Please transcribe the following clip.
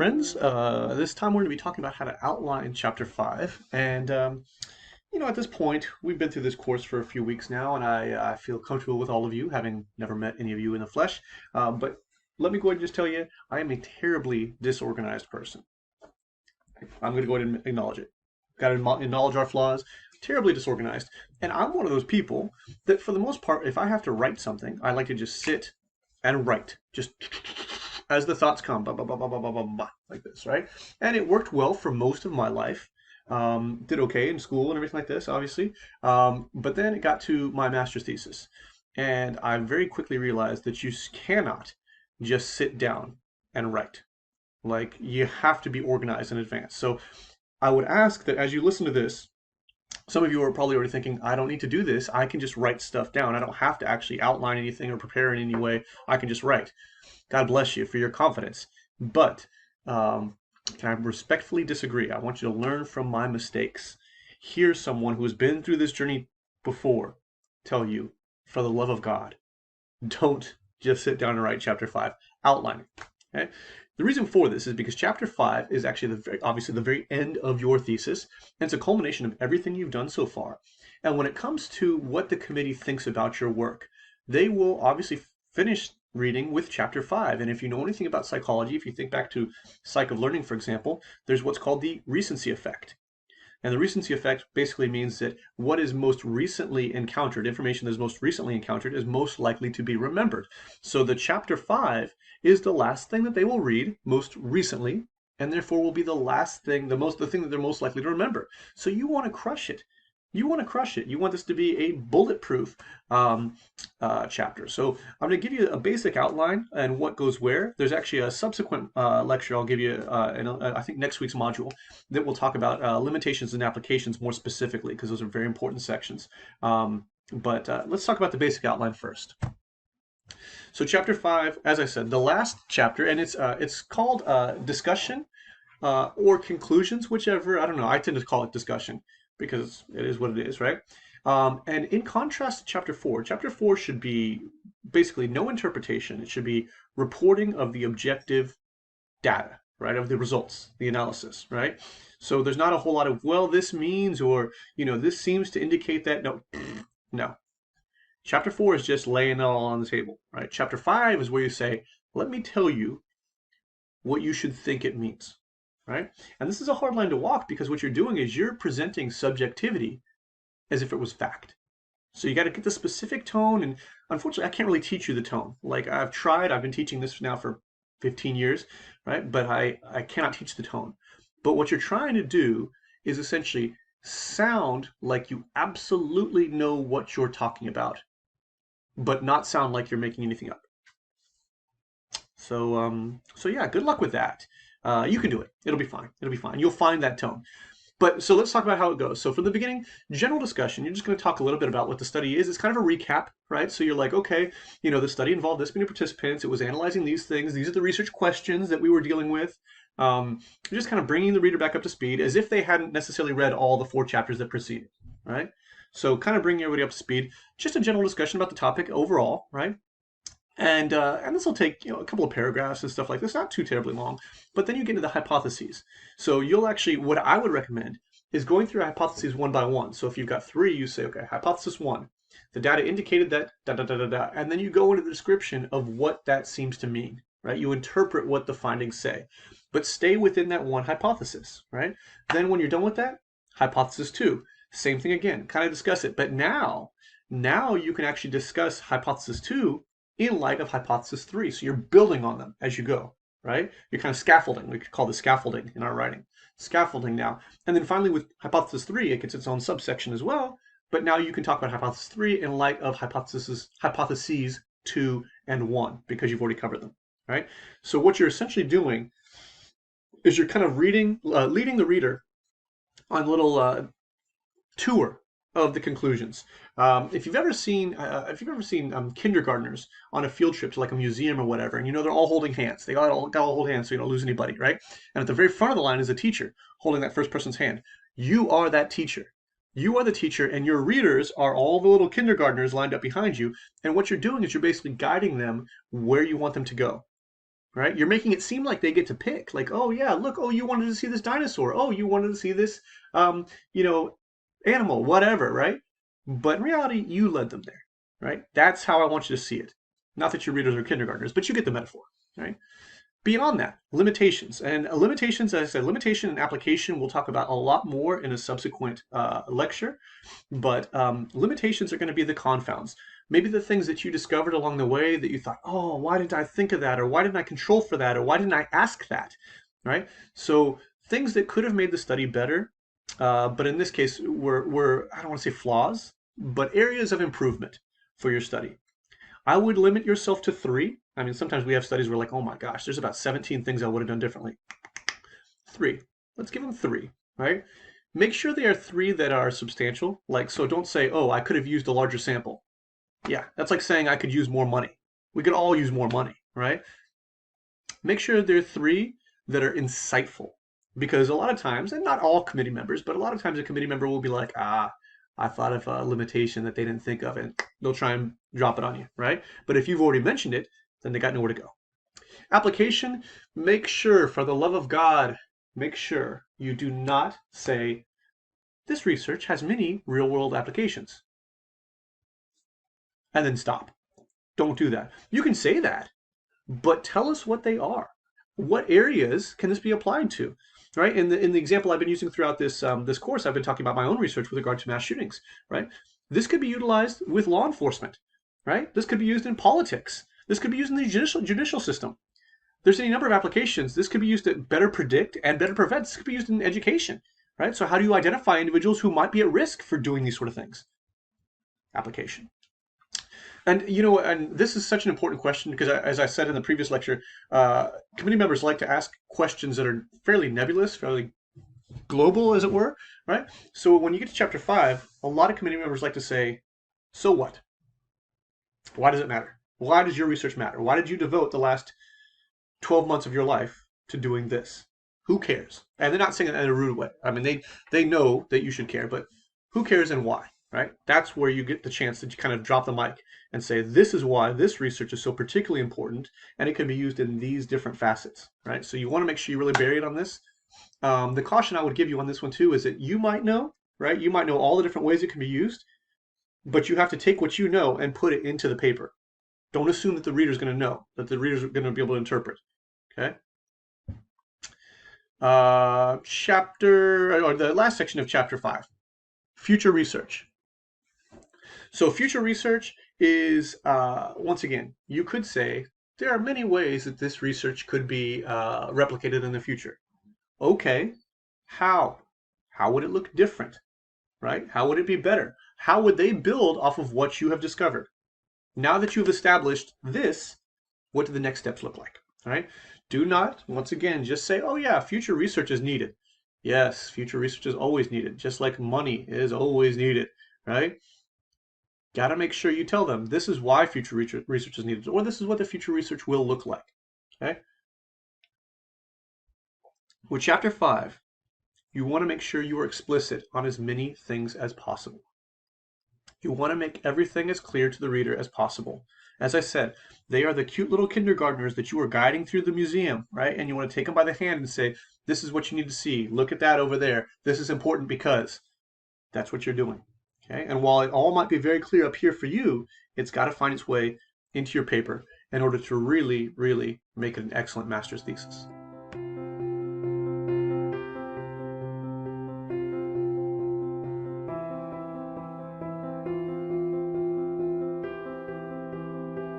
friends. This time we're going to be talking about how to outline Chapter 5. And at this point, we've been through this course for a few weeks now, and I feel comfortable with all of you, having never met any of you in the flesh. But let me go ahead and just tell you, I am a terribly disorganized person. I'm going to go ahead and acknowledge it. Got to acknowledge our flaws. Terribly disorganized. And I'm one of those people that, for the most part, if I have to write something, I like to just sit and write. Just as the thoughts come, blah, blah, blah, blah, blah, blah, blah, blah, like this, right? And it worked well for most of my life. Did okay in school and everything like this, obviously. But then it got to my master's thesis. And I very quickly realized that you cannot just sit down and write. Like, you have to be organized in advance. So I would ask that as you listen to this, some of you are probably already thinking, I don't need to do this. I can just write stuff down. I don't have to actually outline anything or prepare in any way. I can just write. God bless you for your confidence. But can I respectfully disagree? I want you to learn from my mistakes. Hear someone who has been through this journey before tell you, for the love of God, don't just sit down and write chapter 5. Outline it. Okay? The reason for this is because chapter 5 is actually obviously the very end of your thesis, and it's a culmination of everything you've done so far. And when it comes to what the committee thinks about your work, they will obviously finish reading with chapter 5. And if you know anything about psychology, if you think back to psych of learning, for example, there's what's called the recency effect. And the recency effect basically means that what is most recently encountered, information that is most recently encountered, is most likely to be remembered. So the chapter 5 is the last thing that they will read most recently, and therefore will be the last thing, the thing that they're most likely to remember. So you want to crush it. You want to crush it. You want this to be a bulletproof chapter. So I'm going to give you a basic outline and what goes where. There's actually a subsequent lecture I'll give you in I think next week's module that will talk about limitations and applications more specifically, because those are very important sections. But let's talk about the basic outline first. So chapter 5, as I said, the last chapter, and it's called discussion or conclusions, whichever. I don't know. I tend to call it discussion, because it is what it is, right? And in contrast to chapter 4 should be basically no interpretation. It should be reporting of the objective data, right? Of the results, the analysis, right? So there's not a whole lot of, well, this means, or, this seems to indicate that. No, no. Chapter 4 is just laying it all on the table, right? Chapter 5 is where you say, let me tell you what you should think it means. Right? And this is a hard line to walk, because what you're doing is you're presenting subjectivity as if it was fact. So you got to get the specific tone, and unfortunately I can't really teach you the tone. Like, I've been teaching this now for 15 years, right? But I cannot teach the tone. But what you're trying to do is essentially sound like you absolutely know what you're talking about, but not sound like you're making anything up. So yeah, good luck with that. You can do it. It'll be fine. It'll be fine. You'll find that tone. But so let's talk about how it goes. So from the beginning, general discussion, you're just going to talk a little bit about what the study is. It's kind of a recap, right? So you're like, okay, the study involved this many participants. It was analyzing these things. These are the research questions that we were dealing with. You're just kind of bringing the reader back up to speed, as if they hadn't necessarily read all the 4 chapters that preceded, right? So kind of bringing everybody up to speed. Just a general discussion about the topic overall, right? And this will take a couple of paragraphs and stuff like this, not too terribly long. But then you get into the hypotheses. So you'll actually, what I would recommend is going through hypotheses one by one. So if you've got 3, you say, okay, hypothesis 1, the data indicated that, da da da da da, and then you go into the description of what that seems to mean, right? You interpret what the findings say, but stay within that one hypothesis, right? Then when you're done with that, hypothesis 2, same thing again, kind of discuss it. But now you can actually discuss hypothesis 2 in light of hypothesis 3. So you're building on them as you go, right? You're kind of scaffolding. We could call this scaffolding in our writing. Scaffolding now. And then finally with hypothesis 3, it gets its own subsection as well. But now you can talk about hypothesis 3 in light of hypotheses 2 and 1, because you've already covered them, right? So what you're essentially doing is you're kind of leading the reader on a little tour of the conclusions. If you've ever seen kindergartners on a field trip to like a museum or whatever, and they're all holding hands. They all hold hands so you don't lose anybody, right? And at the very front of the line is a teacher holding that first person's hand. You are that teacher. You are the teacher, and your readers are all the little kindergartners lined up behind you. And what you're doing is you're basically guiding them where you want them to go. right? You're making it seem like they get to pick. Like, oh yeah, look, oh, you wanted to see this dinosaur. Oh, you wanted to see this, you know, animal, whatever, right? But in reality, you led them there, right? That's how I want you to see it. Not that your readers are kindergartners, but you get the metaphor, right? Beyond that, limitations. And limitations, as I said, limitation and application we'll talk about a lot more in a subsequent lecture. But limitations are going to be the confounds. Maybe the things that you discovered along the way that you thought, oh, why didn't I think of that? Or why didn't I control for that? Or why didn't I ask that? Right? So things that could have made the study better, but in this case were, I don't want to say flaws, but areas of improvement for your study. I would limit yourself to 3. I mean, sometimes we have studies where like, oh my gosh, there's about 17 things I would have done differently. 3. Let's give them 3, right? Make sure they are 3 that are substantial. Like, so don't say, oh, I could have used a larger sample. Yeah, that's like saying I could use more money. We could all use more money, right? Make sure there are 3 that are insightful. Because a lot of times, and not all committee members, but a lot of times a committee member will be like, I thought of a limitation that they didn't think of, and they'll try and drop it on you, right? But if you've already mentioned it, then they got nowhere to go. Application, make sure, for the love of God, make sure you do not say, this research has many real-world applications, and then stop. Don't do that. You can say that, but tell us what they are. What areas can this be applied to? Right? In the example I've been using throughout this this course, I've been talking about my own research with regard to mass shootings. Right? This could be utilized with law enforcement. Right? This could be used in politics. This could be used in the judicial system. There's any number of applications. This could be used to better predict and better prevent. This could be used in education. Right? So how do you identify individuals who might be at risk for doing these sort of things? Application. And and this is such an important question because, as I said in the previous lecture, committee members like to ask questions that are fairly nebulous, fairly global, as it were, right? So when you get to chapter 5, a lot of committee members like to say, "So what? Why does it matter? Why does your research matter? Why did you devote the last 12 months of your life to doing this? Who cares?" And they're not saying it in a rude way. I mean, they know that you should care, but who cares and why? Right? That's where you get the chance to kind of drop the mic and say, this is why this research is so particularly important, and it can be used in these different facets, right? So you want to make sure you really bury it on this. The caution I would give you on this one too is that you might know, right? You might know all the different ways it can be used, but you have to take what you know and put it into the paper. Don't assume that the reader's going to know, that the reader's going to be able to interpret, okay? The last section of chapter 5, future research. So future research is, once again, you could say there are many ways that this research could be replicated in the future. Okay, how? How would it look different, right? How would it be better? How would they build off of what you have discovered? Now that you've established this, what do the next steps look like, all right? Do not, once again, just say, oh yeah, future research is needed. Yes, future research is always needed, just like money is always needed, right? Got to make sure you tell them this is why future research is needed, or this is what the future research will look like. Okay? With chapter 5, you want to make sure you are explicit on as many things as possible. You want to make everything as clear to the reader as possible. As I said, they are the cute little kindergartners that you are guiding through the museum, right? And you want to take them by the hand and say, this is what you need to see. Look at that over there. This is important because that's what you're doing. Okay? And while it all might be very clear up here for you, it's got to find its way into your paper in order to really, really make it an excellent master's thesis.